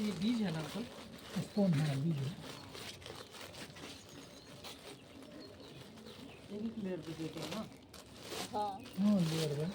ये बीज है ना अंकल? स्पोन है, बीज है। ये भी क्लियर भी देते हैं ना? हाँ हाँ, लेयर है।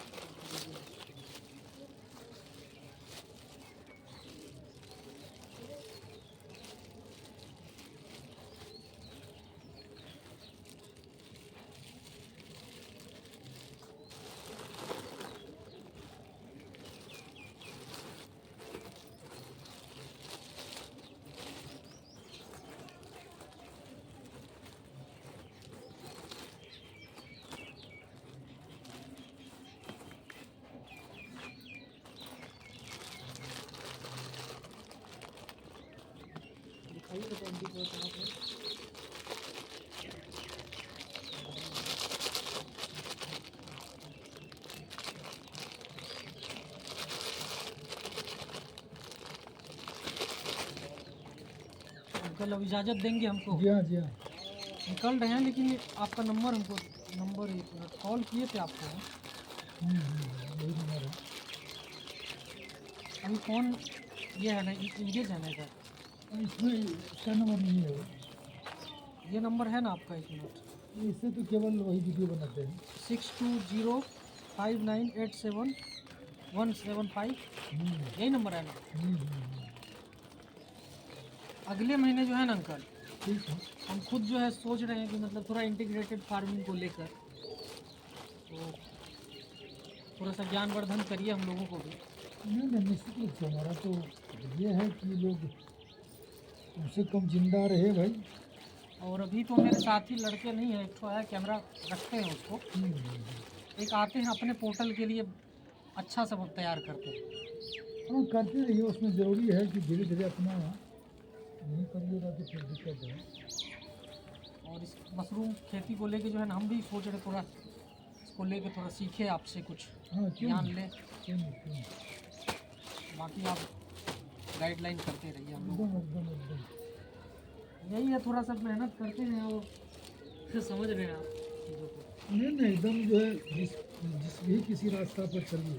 दिखाइए बेटा एमडी को कहाँ पे? अंकल अब इजाज़त देंगे हमको? जी हाँ, जी हाँ। निकल रहे हैं, लेकिन आपका नंबर हमको नंबर एक मिनट कॉल किए थे आपको। यही नंबर है। अभी फ़ोन ये है ना, इंगेज है ना इधर? इसमें इसका नंबर नहीं है वो। ये नंबर है ना आपका? एक मिनट। इससे तो केवल वही वीडियो बनाते हैं। 6205987175 यही नंबर है ना? हम्म। अगले महीने जो है ना अंकल, ठीक है। हम खुद जो है सोच रहे हैं कि मतलब थोड़ा इंटीग्रेटेड फार्मिंग को लेकर, तो थोड़ा सा ज्ञानवर्धन करिए हम लोगों को भी। नहीं नहीं, निश्चित रूप से हमारा तो ये है कि लोग कम से कम जिंदा रहे भाई। और अभी तो मेरे साथी लड़के नहीं हैं, एक तो है कैमरा रखते हैं उसको, एक आते हैं अपने पोर्टल के लिए अच्छा सब तैयार करते हैं। हाँ, करते रहिए। उसमें ज़रूरी है कि धीरे धीरे अपना नहीं करिएगा तो फिर दिक्कत है। और इस मशरूम खेती को लेके जो है ना, हम भी सोच रहे थोड़ा इसको लेके थोड़ा सीखे आपसे कुछ हाँ, क्यों ज्ञान नहीं, लें। क्यों नहीं, क्यों नहीं। बाकी आप गाइडलाइन करते रहिए हम लोग। एकदम एकदम एकदम। यही है, थोड़ा सा मेहनत करते हैं और फिर समझ रहे हैं आप चीज़ों को। नहीं नहीं, एकदम जो है जिस भी किसी रास्ता पर चलिए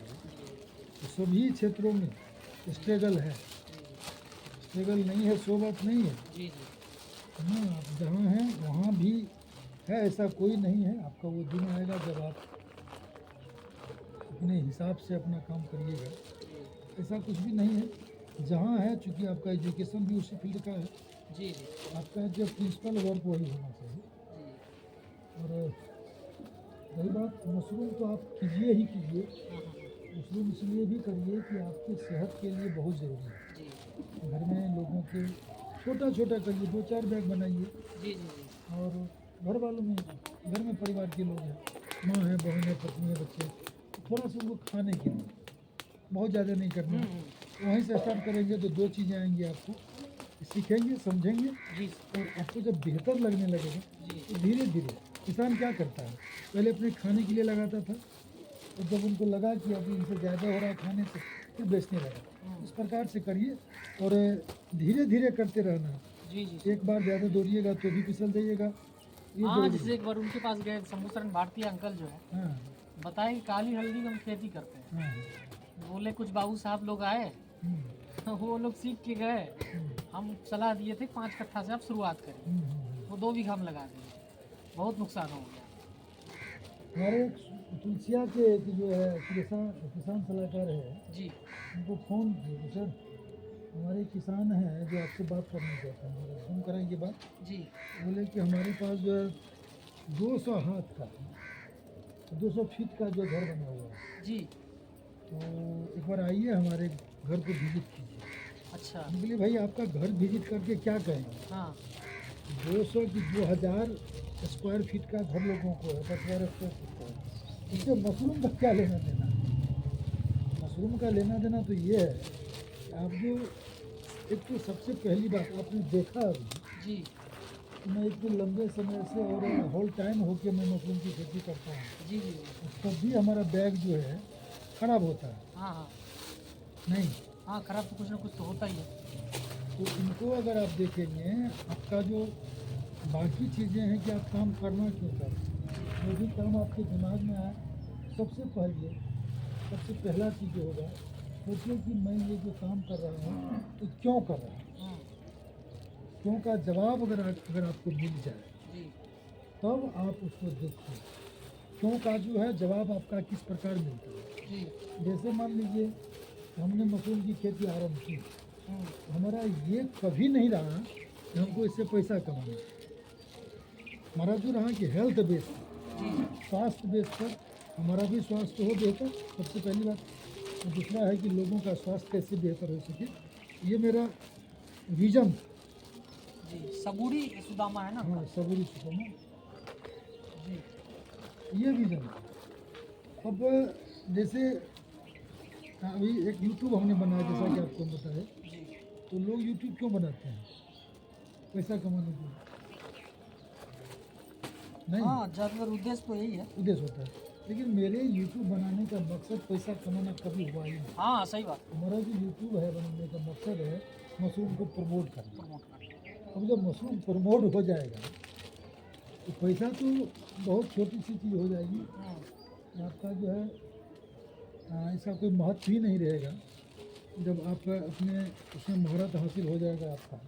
तो सभी क्षेत्रों में स्ट्रगल है। स्ट्रगल नहीं है सो बात नहीं है। जी जी। हाँ, आप जहाँ हैं वहाँ भी है, ऐसा कोई नहीं है। आपका वो दिन आएगा जब आप अपने हिसाब से अपना काम करिएगा। ऐसा कुछ भी नहीं है। जहाँ है, चूँकि आपका एजुकेशन भी उसी फील्ड का है, जी जी आपका जो प्रिंसिपल वर्क वही होना चाहिए। जी। और रही बात मशरूम, तो आप कीजिए ही कीजिए। हाँ हाँ हाँ। मशरूम इसलिए भी करिए कि आपकी सेहत के लिए बहुत ज़रूरी है। जी घर में लोगों के छोटा छोटा करिए, 2-4 बैग बनाइए। जी जी जी। और घर वालों में, घर में परिवार के लोग हैं, माँ है, बहन है, पत्नी है, बच्चे, तो थोड़ा सा उनको खाने के लिए, बहुत ज़्यादा नहीं करना है। वहीं से स्टार्ट करेंगे तो 2 चीज़ें आएंगी आपको, सीखेंगे, समझेंगे, जी और आपको जब बेहतर लगने लगेगा जी। तो धीरे धीरे। किसान क्या करता है, पहले अपने खाने के लिए लगाता था, और जब उनको लगा कि अभी इनसे ज़्यादा हो रहा है खाने से, फिर बेचने लगा। इस प्रकार से करिए और धीरे धीरे करते रहना है। जी जी। एक बार ज़्यादा दौड़िएगा तो भी फिसल जाइएगा। ये हाँ, जरूरी जैसे है। एक बार उनके पास गए शंभूशरण भारतीय अंकल जो है, हाँ बताए कि काली हल्दी की हम खेती करते हैं। हाँ। बोले कुछ बाबू साहब लोग आए, वो लोग सीख के गए, हम सलाह दिए थे 5 कट्ठा से आप शुरुआत करें, वो 2 बीघा में लगा दिए, बहुत नुकसान हो गया। हमारे एक तुलसिया के एक जो है किसान सलाहकार है, जी उनको फ़ोन किए कि सर हमारे किसान हैं जो आपसे बात करना चाहते हैं, फ़ोन कराएंगे बात। जी बोले कि हमारे पास जो है 200 हाथ का, 200 फीट का जो घर बना हुआ है, जी। तो एक बार आइए हमारे घर को विजिट कीजिए। अच्छा। हम बोले भाई आपका घर विजिट करके क्या कहेंगे। हाँ 200 की 2000 स्क्वायर फीट का घर लोगों को है, 10-12 स्क्वायर फीट का है, इससे मशरूम का क्या लेना देना। मशरूम का लेना देना तो ये है कि आप जो, एक तो सबसे पहली बात आपने देखा अभी जी कि मैं इतने लंबे समय से और होल टाइम होके मैं मशरूम की खेती करता हूँ, जी जी। तब भी हमारा बैग जो है ख़राब होता है हाँ हाँ नहीं। हाँ, खराब तो कुछ ना कुछ तो होता ही है। तो इनको अगर आप देखेंगे, आपका जो बाकी चीज़ें हैं कि आप काम करना क्यों चाहते, जो भी काम आपके दिमाग में आए, सबसे पहले सबसे पहला चीज़ जो होगा सोचिए कि मैं ये जो काम कर रहा हूँ तो क्यों कर रहा हूँ, क्यों का जवाब अगर आपको मिल जाए जी तब आप उसको देखिए। क्यों का जो है जवाब आपका किस प्रकार मिलता है। जी जैसे मान लीजिए हमने मशरूम की खेती आरंभ की, हम्म, हमारा ये कभी नहीं रहा कि हमको इससे पैसा कमाना है। हमारा जो रहा कि हेल्थ बेस, जी स्वास्थ्य बेस पर हमारा भी स्वास्थ्य हो बेहतर, सबसे पहली बात। और दूसरा है कि लोगों का स्वास्थ्य कैसे बेहतर हो सके, ये मेरा विजन। जी सबूरी सुदामा है ना हाँ, आपका? सबूरी सुदामा, जी ये विजन। अब जैसे अभी एक यूट्यूब हमने बनाया, जैसा कि आपको बताया, जी तो लोग यूट्यूब क्यों बनाते हैं? पैसा कमाने के लिए नहीं, हाँ, ज़्यादातर उद्देश्य तो यही है। उद्देश्य होता है। लेकिन मेरे यूट्यूब बनाने का मकसद पैसा कमाना कभी हुआ ही नहीं। हाँ सही बात, हमारा जो यूट्यूब है बनाने का मकसद है मशरूम को प्रमोट करना। प्रमोट करना। अब जब मशरूम प्रमोट हो जाएगा तो पैसा तो बहुत छोटी सी चीज़ हो जाएगी, आपका जो है इसका कोई महत्व ही नहीं रहेगा। जब आप अपने उसमें महारत हासिल हो जाएगा आपका।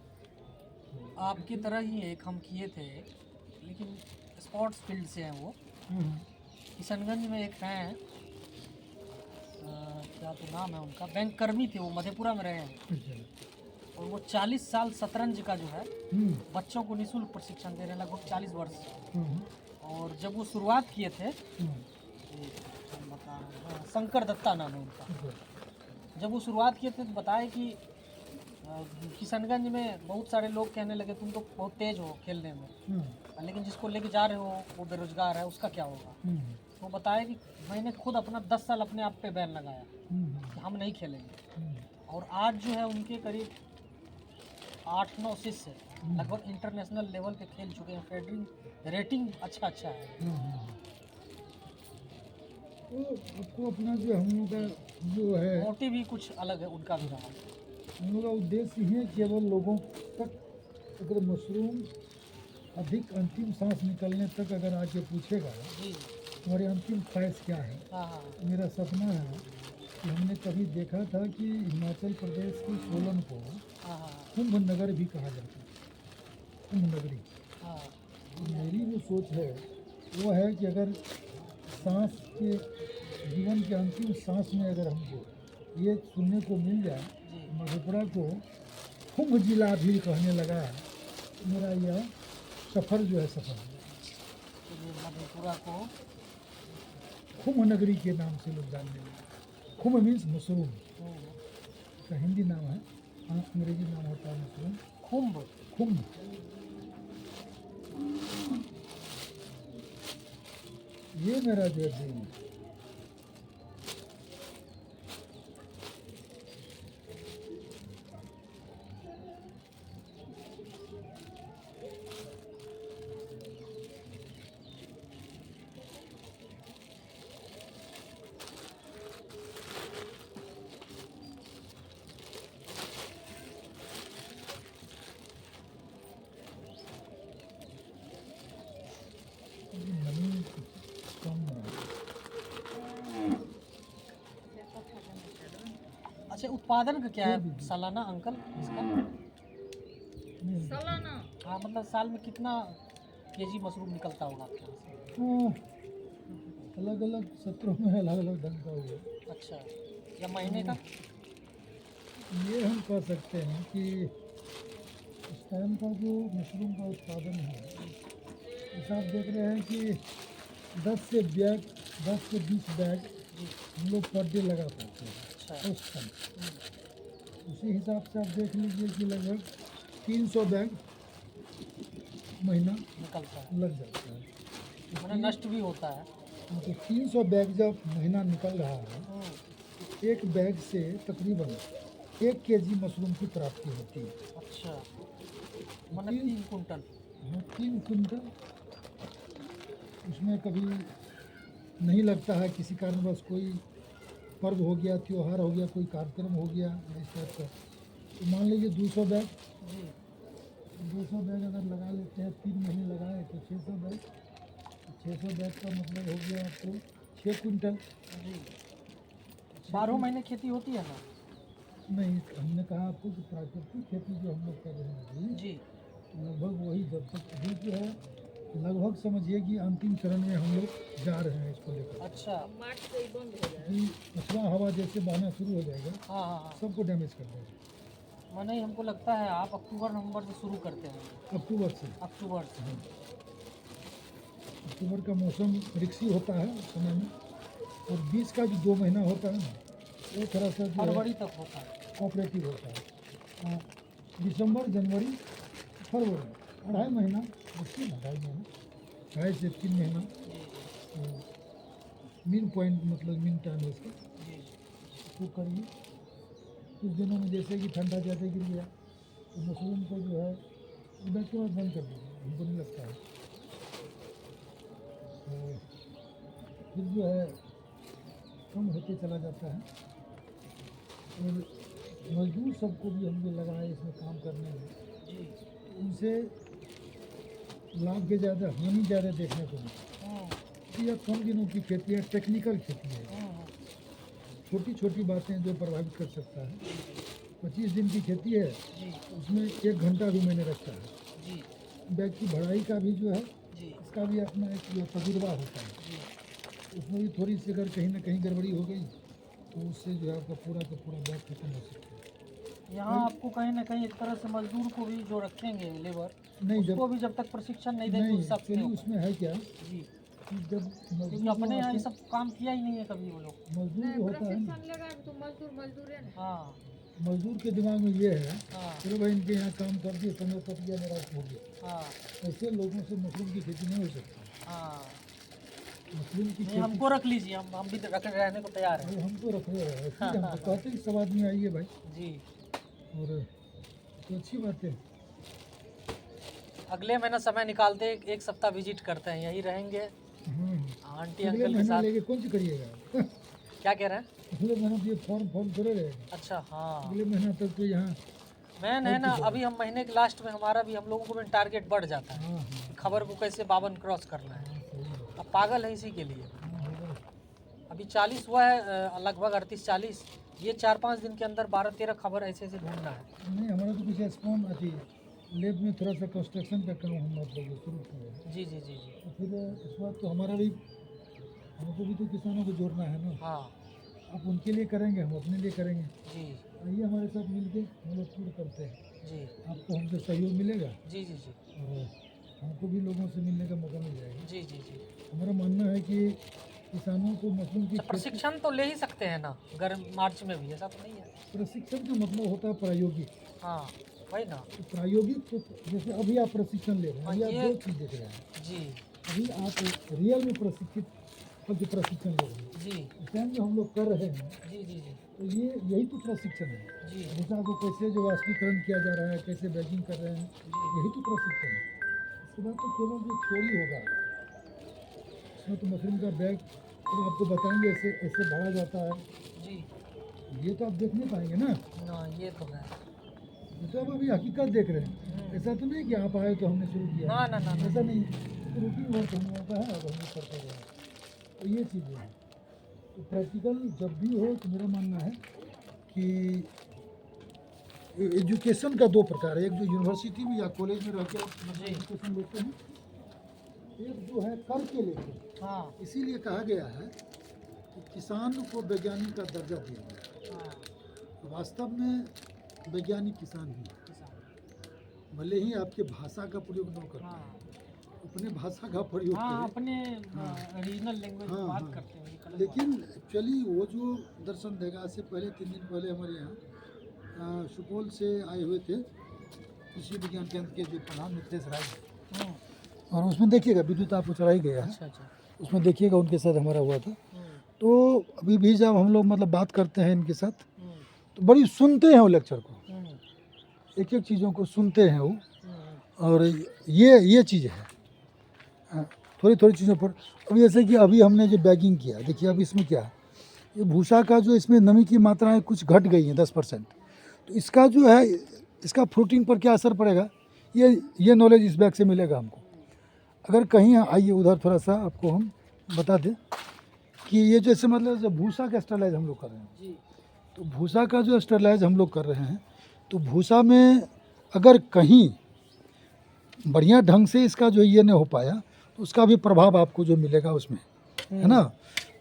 आपकी तरह ही एक हम किए थे, लेकिन स्पोर्ट्स फील्ड से हैं वो। हाँ, किशनगंज में एक हैं, क्या तो नाम है उनका, बैंक कर्मी थे वो, मधेपुरा में रहे हैं। अच्छा, और वो 40 साल शतरंज का जो है हम्म, बच्चों को निःशुल्क प्रशिक्षण दे रहे हैं, लगभग 40 वर्ष। हाँ, और जब वो शुरुआत किए थे, हाँ, ये हम बता रहे हैं, हाँ, शंकर दत्ता नाम है उनका। अच्छा, जब वो शुरुआत किए थे तो बताए कि किशनगंज में बहुत सारे लोग कहने लगे तुम तो बहुत तेज हो खेलने में, हाँ, लेकिन जिसको लेके जा रहे हो वो बेरोजगार है, उसका क्या होगा। तो बताया कि मैंने खुद अपना 10 साल अपने आप पे बैन लगाया कि हम नहीं खेलेंगे। और आज जो है उनके करीब 8-9 शिष्य लगभग इंटरनेशनल लेवल पे खेल चुके हैं। फेडरिंग रेटिंग अच्छा है। तो आपको अपना जो हम लोग का जो है, मोटिव भी कुछ अलग है उनका भी रहा। हम लोग का उद्देश्य ही है केवल लोगों तक अगर मशरूम अधिक अंतिम सांस निकलने तक अगर आके पूछेगा जी तुम्हारी अंतिम ख्वाहिश क्या है, हाँ हाँ तो मेरा सपना है कि हमने कभी देखा था कि हिमाचल प्रदेश की सोलन को हाँ हाँ कुंभ नगर भी कहा जाता है, कुंभ नगरी। हाँ तो मेरी जो सोच है वो है कि अगर सांस के जीवन के अंतिम सांस में अगर हमको ये सुनने को मिल जाए, जी मधेपुरा को कुंभ जिला भी कहने लगा, तो मेरा यह सफ़र जो है सफल है। तो ये मधेपुरा को कुंभ नगरी के नाम से लोग जानने लगे। कुंभ मीन्स मशरूम, इसका हिंदी नाम है, अंग्रेजी नाम होता है मशरूम, कुंभ। कुंभ। ये मेरा जो ड्रीम है। नमी कम है। अच्छा, उत्पादन का क्या है सालाना अंकल इसका? नहीं, हाँ, मतलब साल में कितना केजी मशरूम निकलता होगा आपके यहाँ से? हाँ, अलग अलग सत्रों में अलग अलग ढंग का हुआ। अच्छा, या महीने का? ये हम कह सकते हैं कि इस टाइम का जो मशरूम का उत्पादन है, जैसा आप देख रहे हैं कि 10 से 20 बैग जी हम लोग पर डे लगा पाते हैं अच्छा उस टाइम। उसी हिसाब से आप देख लीजिए कि लगभग 300 बैग महीना निकलता है, लग जाता है। मैंने नष्ट भी होता है। तो 300 बैग जब महीना निकल रहा है, एक बैग से तकरीबन 1 केजी मशरूम की प्राप्ति होती है। अच्छा, मैंने 3 कुंटल। हाँ, 3 कुंटल। उसमें कभी नहीं लगता है, किसी कारणवश कोई पर्व हो गया, त्योहार हो गया, कोई कार्यक्रम हो गया इस टाइप का, तो मान लीजिए 200 बैग। जी 200 बैग अगर लगा लेते हैं, 3 महीने लगाए तो 600 बैग। 600 बैग का मतलब हो गया आपको 6 कुंटल। जी 12 महीने खेती होती है ना? नहीं, हमने कहा आपको कि प्राकृतिक खेती जो हम लोग कर रहे हैं अभी, जी लगभग वही जब तक अभी जो है लगभग समझिए कि अंतिम चरण में हम लोग जा रहे हैं इसको लेकर। अच्छा कि पछवा हवा जैसे बहना शुरू हो जाएगा, हाँ हाँ हाँ। सबको डैमेज कर देगा। माने हमको लगता है आप अक्टूबर नवंबर से शुरू करते हैं। अक्टूबर से, अक्टूबर से। हाँ, अक्टूबर का मौसम रिक्सी होता है उस समय में, और बीच का जो 2 महीना होता है ना, वो थोड़ा सा जो है फरवरी तक होता है। कोऑपरेटिव होता है। हाँ, दिसंबर जनवरी फरवरी 2.5 महीना, मुश्किल है 2.5 महीना, 2.5 से 3 महीना मीन पॉइंट, मतलब मीन टाइम है इसका। जी तो करिए कुछ दिनों में, जैसे कि ठंडा ज़्यादा गिर गया तो मशरूम को जो है इधर के बाद बंद कर दीजिए, हमको नहीं लगता है। तो फिर जो है कम होते चला जाता है। और मजदूर सबको भी हम जो लगाए इसमें काम करने में, जी उनसे लाभ के ज़्यादा हानि ज़्यादा देखने को मिलती हम्म, है। यह कम दिनों की खेती है, टेक्निकल खेती है, हम्म, छोटी छोटी बातें जो प्रभावित कर सकता है। 25 दिन की खेती है, जी उसमें 1 घंटा भी मैंने रखा है। जी बैग की बढ़ाई का भी जो है, जी इसका भी अपना एक जो तजुर्बा होता है, जी। उसमें भी थोड़ी सी अगर कहीं ना कहीं गड़बड़ी हो गई तो उससे जो है आपका पूरा का पूरा बैग खत्म हो सकता है। यहाँ आपको कहीं ना कहीं एक तरह से मजदूर को भी जो रखेंगे लेबर, नहीं, उसको भी जब तक प्रशिक्षण नहीं देंगे नहीं उस सब एक्चुअली उसमें है क्या जी, कि जब क्योंकि मजदूर अपने जो यहाँ ये आते- सब काम किया ही नहीं है कभी वो लोग। मजदूर जो होता है ना, हाँ मजदूर के दिमाग में ये है, हाँ चलो भाई इनके यहाँ काम कर दिए, समय कट गया, मेरा हो गया। हाँ ऐसे लोगों से मशरूम की खेती नहीं हो सकती। हाँ। मशरूम की नहीं, खेती हमको रख लीजिए, हम भी रख रहने को तैयार हैं। भाई हम तो रख रहे हैं, इसलिए हम तो कहते हैं सब आदमी आइए भाई। जी और तो अच्छी बात है। अगले महीना समय निकालते एक सप्ताह विजिट करते हैं, यही रहेंगे आंटी अगले अंकल के महीना साथ। लेके कौन सी करिएगा? क्या कह रहे हैं? अगले महीना तो ये फॉर्म करे रहेगा। अच्छा हाँ, अगले महीना तक तो यहाँ, मैन है ना, अभी हम महीने के लास्ट में हमारा भी, हम लोगों को भी टारगेट बढ़ जाता है हाँ हाँ खबर को कैसे 52 क्रॉस करना है। हाँ, सही है। अब पागल है इसी के लिए। हाँ, होगा। अभी 40 हुआ है, लगभग 38-40। ये 4-5 दिन के अंदर 12-13 खबर ऐसे ऐसे ढूंढना है। नहीं, हमारा तो कुछ स्पॉन अथी लेब में थोड़ा सा कंस्ट्रक्शन का काम हम मतलब शुरू किए हैं। जी जी जी जी तो फिर इस बात तो हमारा भी, हमको भी तो किसानों को जोड़ना है ना। हाँ आप उनके लिए करेंगे, हम अपने लिए करेंगे। जी आइए हमारे साथ मिलके हम लोग पूर्ण करते हैं। जी आपको हमसे सहयोग मिलेगा जी जी जी और हमको भी लोगों से मिलने का मौका मिल जाएगा। जी जी जी। हमारा मानना है कि किसानों को मशरूम की खेती, प्रशिक्षण तो ले ही सकते हैं ना, गर्म मार्च में भी, ऐसा तो नहीं है। प्रशिक्षण का मतलब होता है प्रायोगिक। हाँ वही ना। तो प्रायोगिक तो जैसे अभी आप प्रशिक्षण ले रहे हैं, अभी आप ये- 2 चीज़ देख रहे हैं। जी अभी आप रियल में प्रशिक्षित होकर प्रशिक्षण ले रहे हैं। जी इस टाइम जो हम लोग कर रहे हैं, जी जी जी तो ये यही तो प्रशिक्षण है। जी जैसे आपको कैसे जो वाष्पीकरण किया जा रहा है, कैसे बैगिंग कर रहे हैं, जी यही तो प्रशिक्षण है। इसके बाद तो केवल जो थ्योरी होगा, इसमें तो मशरूम का बैग तो आपको बताएंगे ऐसे ऐसे भरा जाता है, जी। ये तो आप देख नहीं पाएंगे ना। ना ये तो है। ये तो आप अभी हकीकत देख रहे हैं। ऐसा तो नहीं कि आप आए तो हमने शुरू किया, ना ना ना ना। ऐसा नहीं। तो रूटीन वर्क हम लोगों का है, अब हम लोग करते रहे। तो ये चीज़ें हैं। तो प्रैक्टिकल जब भी हो तो मेरा मानना है कि एजुकेशन का 2 प्रकार है, एक जो यूनिवर्सिटी में या कॉलेज में रह के आप जी। एजुकेशन लेते हैं, एक जो है करके लेते हैं। हाँ इसीलिए कहा गया है कि किसान को वैज्ञानिक का दर्जा दिया गया हाँ है। वास्तव में वैज्ञानिक किसान ही है। किसान। भले ही आपके भाषा का प्रयोग न करते हाँ हैं, अपने भाषा का प्रयोग हाँ, करें, अपने रीजनल लैंग्वेज में हाँ, बात हाँ। करते हैं, ये गलत लेकिन एक्चुअली वो जो दर्शन देगा, आज से पहले 3 दिन पहले हमारे यहाँ सुपौल से आए हुए थे कृषि विज्ञान केंद्र के जो प्रधान मित्रेश राय, बात है। और उसमें देखिएगा विद्युत आपको चढ़ाई गया है, अच्छा अच्छा। उसमें देखिएगा उनके साथ हमारा हुआ था। तो अभी भी जब हम लोग मतलब बात करते हैं इनके साथ, तो बड़ी सुनते हैं वो लेक्चर को, एक एक चीज़ों को सुनते हैं वो। और ये चीज़ है थोड़ी थोड़ी चीज़ों पर। अभी जैसे कि अभी हमने जो बैगिंग किया, देखिए अब इसमें क्या है, ये भूसा का जो इसमें नमी की मात्राएं कुछ घट गई हैं 10%। तो इसका जो है, इसका फ्रूटिंग पर क्या असर पड़ेगा, ये नॉलेज इस बैग से मिलेगा हमको। अगर कहीं आइए उधर थोड़ा सा आपको हम बता दें कि ये जैसे मतलब जब भूसा का स्टरलाइज हम लोग कर रहे हैं, जी तो भूसा का जो स्टरलाइज हम लोग कर रहे हैं, तो भूसा में अगर कहीं बढ़िया ढंग से इसका जो ये नहीं हो पाया तो उसका भी प्रभाव आपको जो मिलेगा उसमें, है ना।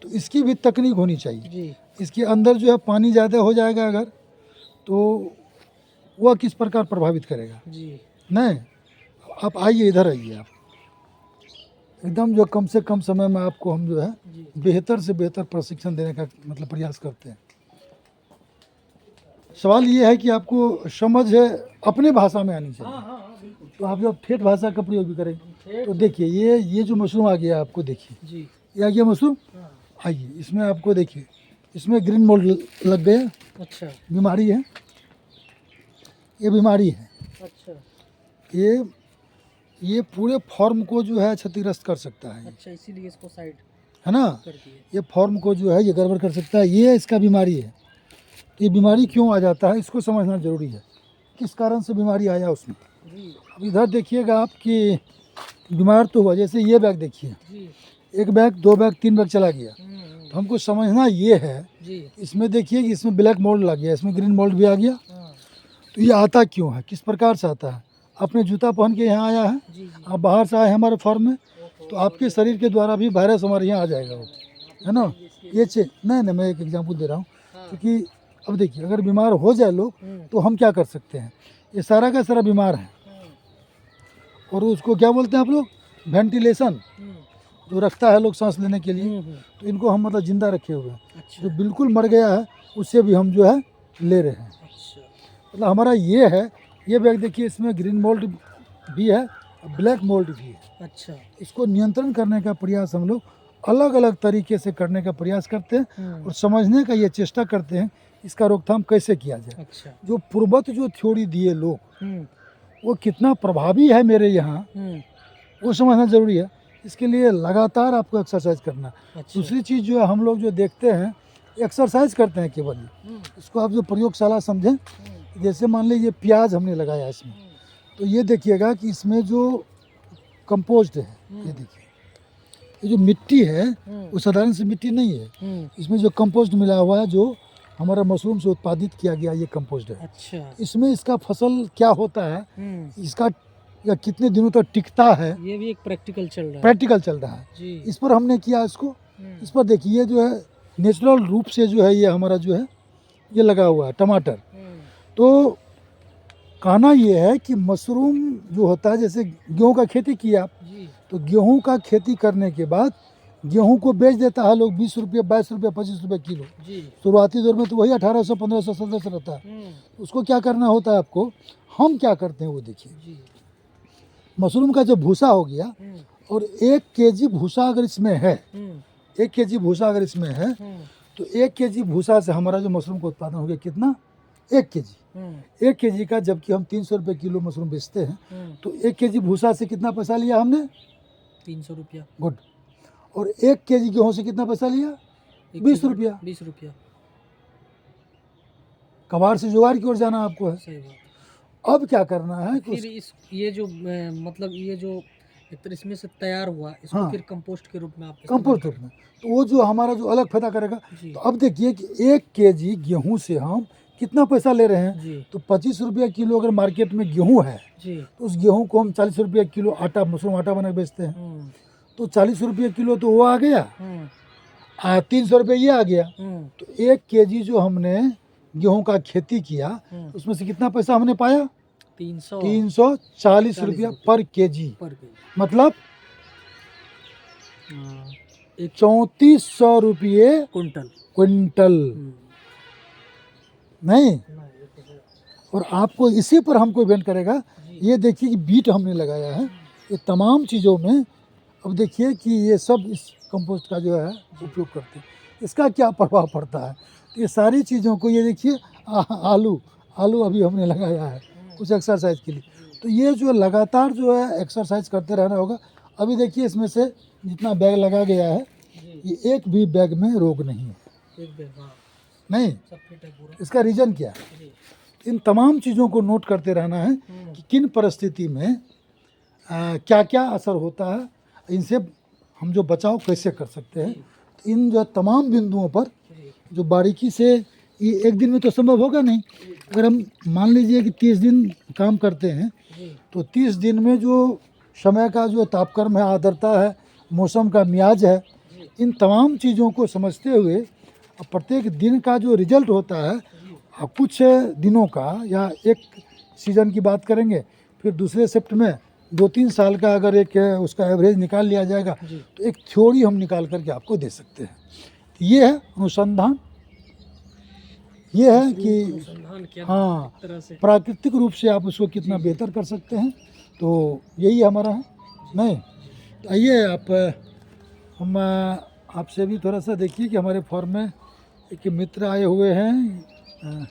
तो इसकी भी तकनीक होनी चाहिए जी। इसके अंदर जो है पानी ज़्यादा हो जाएगा अगर, तो वह किस प्रकार प्रभावित करेगा जी। नहीं। आप आइए, इधर आइए आप, एकदम जो कम से कम समय में आपको हम जो है जी। बेहतर से बेहतर प्रशिक्षण देने का मतलब प्रयास करते हैं। सवाल ये है कि आपको समझ है अपने भाषा में आनी चाहिए। हाँ हाँ हाँ, बिल्कुल। तो आप जब ठेठ भाषा का प्रयोग भी करें ठेठ। तो देखिए ये जो मशरूम आ गया आपको, देखिए जी। ये आ गया मशरूम। हाँ। आइए इसमें आपको देखिए, इसमें ग्रीन मोल्ड लग गया, अच्छा बीमारी है, ये बीमारी है। अच्छा ये पूरे फॉर्म को जो है क्षतिग्रस्त कर सकता है, अच्छा, इसीलिए इसको साइड है ना। कर दिए। ये फॉर्म को जो है ये गड़बड़ कर सकता है, ये इसका बीमारी है। ये बीमारी क्यों आ जाता है इसको समझना जरूरी है, किस कारण से बीमारी आया उसमें। जी। अब इधर देखिएगा आप कि बीमार तो हुआ, जैसे ये बैग देखिए, जी। 1 बैग 2 बैग 3 बैग चला गया। तो हमको समझना ये है, जी। इसमें देखिए कि इसमें ब्लैक मोल्ड लग गया, इसमें ग्रीन मोल्ड भी आ गया। हाँ। तो ये आता क्यों है, किस प्रकार से आता है। आपने जूता पहन के यहाँ आया है, जी। जी। आप बाहर से आए हैं हमारे फॉर्म में, तो आपके शरीर के द्वारा भी वायरस हमारे यहाँ आ जाएगा वो, है ना। ये नहीं मैं एक एग्जाम्पल दे रहा हूँ, क्योंकि अब देखिए अगर बीमार हो जाए लोग तो हम क्या कर सकते हैं। ये सारा का सारा बीमार है, और उसको क्या बोलते हैं आप लोग, वेंटिलेशन जो रखता है लोग सांस लेने के लिए, तो इनको हम मतलब जिंदा रखे हुए हैं। अच्छा। जो बिल्कुल मर गया है उससे भी हम जो है ले रहे हैं। अच्छा। मतलब हमारा ये है, ये बैग देखिए इसमें ग्रीन मोल्ड भी है, ब्लैक मोल्ड भी है। अच्छा। इसको नियंत्रण करने का प्रयास हम लोग अलग अलग तरीके से करने का प्रयास करते हैं, और समझने का ये चेष्टा करते हैं इसका रोकथाम कैसे किया जाए। अच्छा। जो पूर्वत जो थ्योरी दिए लोग वो कितना प्रभावी है मेरे यहाँ, वो समझना जरूरी है। इसके लिए लगातार आपको एक्सरसाइज करना। अच्छा। दूसरी चीज़ जो है हम लोग जो देखते हैं एक्सरसाइज करते हैं केवल, इसको आप जो प्रयोगशाला समझें। जैसे मान लीजिए प्याज हमने लगाया इसमें, तो ये देखिएगा कि इसमें जो कंपोस्ट है, ये देखिए ये जो मिट्टी है वो साधारण सी मिट्टी नहीं है, इसमें जो कंपोस्ट मिला हुआ है, जो हमारा मशरूम से उत्पादित किया गया ये कंपोस्ट है। अच्छा। इसमें इसका फसल क्या होता है, इसका या कितने दिनों तक टिकता है, ये भी एक प्रैक्टिकल चल रहा है। प्रैक्टिकल चल रहा है जी। इस पर हमने किया इसको। इस पर देखिए जो है नेचुरल रूप से जो है ये हमारा जो है ये लगा हुआ है टमाटर। तो कहना ये है कि मशरूम जो होता है, जैसे गेहूं का खेती किया आप, तो गेहूं का खेती करने के बाद गेहूं को बेच देता है लोग 20 रुपये 22 रुपये 25 रुपये किलो। शुरुआती दौर में तो वही 1800 1500 1700 रहता है। उसको क्या करना होता है आपको, हम क्या करते हैं वो देखिए। मशरूम का जो भूसा हो गया, और 1 केजी भूसा अगर इसमें है, 1 केजी भूसा अगर इसमें है, तो 1 केजी भूसा से हमारा जो मशरूम का उत्पादन हो गया कितना, 1 केजी। 1 केजी का जबकि हम 300 रुपये किलो मशरूम बेचते हैं, तो 1 केजी भूसा से कितना पैसा लिया हमने, 300 रुपया। गुड। और 1 केजी गेहूँ से कितना पैसा लिया, 20 रुपया। 20 रुपया। कबाड़ से जुगाड़ की ओर जाना आपको है। सही बात। अब क्या करना है कि फिर इस ये जो मतलब ये जो एक तरह इसमें से तैयार हुआ, इसको हाँ। फिर कंपोस्ट के रूप में आप कंपोस्ट रूप में, तो वो जो हमारा जो अलग फायदा करेगा। तो अब देखिए कि 1 केजी गेहूं से हम कितना पैसा ले रहे हैं, जी। तो 25 रुपये किलो अगर मार्केट में गेहूं है, जी। तो उस गेहूं को हम 40 रुपये किलो आटा, मशरूम आटा बना के बेचते हैं। तो 40 रुपये किलो तो वो आ गया, 300 रुपये ये आ गया। तो 1 केजी जो हमने गेहूं का खेती किया, उसमें से कितना पैसा हमने पाया, 340 रुपया पर केजी। मतलब 3400 रुपये क्विंटल। नहीं, और आपको इसी पर हमको इवेंट करेगा। ये देखिए कि बीट हमने लगाया है, ये तमाम चीज़ों में। अब देखिए कि ये सब इस कंपोस्ट का जो है उपयोग करते हैं, इसका क्या प्रभाव पड़ता है। तो ये सारी चीज़ों को, ये देखिए आलू अभी हमने लगाया है कुछ एक्सरसाइज के लिए। तो ये जो लगातार जो है एक्सरसाइज करते रहना होगा। अभी देखिए इसमें से जितना बैग लगा गया है, ये एक भी बैग में रोग नहीं है। एक बैग, हाँ। नहीं, इसका रीज़न क्या है। इन तमाम चीज़ों को नोट करते रहना है कि किन परिस्थिति में क्या क्या असर होता है, इनसे हम जो बचाव कैसे कर सकते हैं। तो इन जो तमाम बिंदुओं पर जो बारीकी से ये एक दिन में तो संभव होगा नहीं। अगर हम मान लीजिए कि 30 दिन काम करते हैं जी तो 30 दिन में जो समय का जो तापक्रम है, आर्द्रता है, मौसम का मियाज है, इन तमाम चीज़ों को समझते हुए अब प्रत्येक दिन का जो रिजल्ट होता है, कुछ दिनों का या एक सीज़न की बात करेंगे, फिर दूसरे शिफ्ट में 2-3 साल का अगर एक उसका एवरेज निकाल लिया जाएगा जी तो एक थ्योरी हम निकाल करके आपको दे सकते हैं। ये है अनुसंधान, ये है कि अनुसंधान किया हाँ, एक तरह से। प्राकृतिक रूप से आप उसको कितना बेहतर कर सकते हैं, तो यही हमारा है। नहीं तो आइए आप हम आपसे भी थोड़ा सा देखिए कि हमारे फॉर्म में एक मित्र आए हुए हैं।